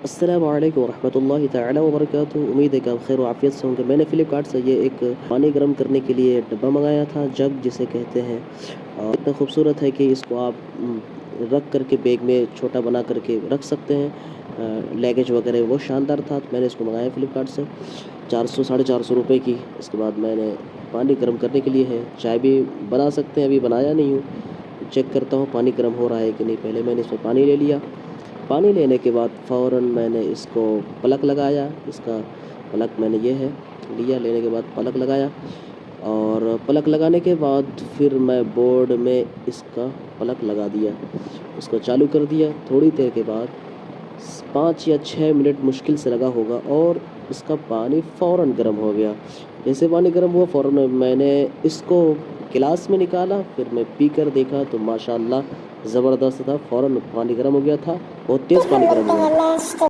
अस्सलामु अलैकुम वरहमतुल्लाहि तआला वबरकातुहू। उम्मीद है कि आप खैर आफियत से होंगे। मैंने फ्लिपकार्ट से ये एक पानी गर्म करने के लिए डब्बा मंगाया था, जग जिसे कहते हैं। और इतना खूबसूरत है कि इसको आप रख करके बैग में छोटा बना करके रख सकते हैं। लगेज वगैरह वो शानदार था, तो मैंने इसको मंगाया फ्लिपकार्ट से 400 साढ़े 400 रुपये की। इसके बाद मैंने पानी गर्म करने के लिए है, चाय भी बना सकते हैं, अभी बनाया नहीं हूँ। चेक करता हूँ पानी गर्म हो रहा है कि नहीं। पहले मैंने इसमें पानी ले लिया। पानी लेने के बाद फ़ौरन मैंने इसको प्लग लगाया। इसका प्लग मैंने ये है लिया, लेने के बाद प्लग लगाया। और प्लग लगाने के बाद फिर मैं बोर्ड में इसका प्लग लगा दिया, इसको चालू कर दिया। थोड़ी देर के बाद 5 या 6 मिनट मुश्किल से लगा होगा और इसका पानी फ़ौरन गर्म हो गया। जैसे पानी गर्म हुआ फ़ौरन मैंने इसको गिलास में निकाला, फिर मैं पी कर देखा तो माशाअल्लाह ज़बरदस्त था। फ़ौरन पानी गर्म हो गया था, बहुत तेज़ पानी गर्म हुआ।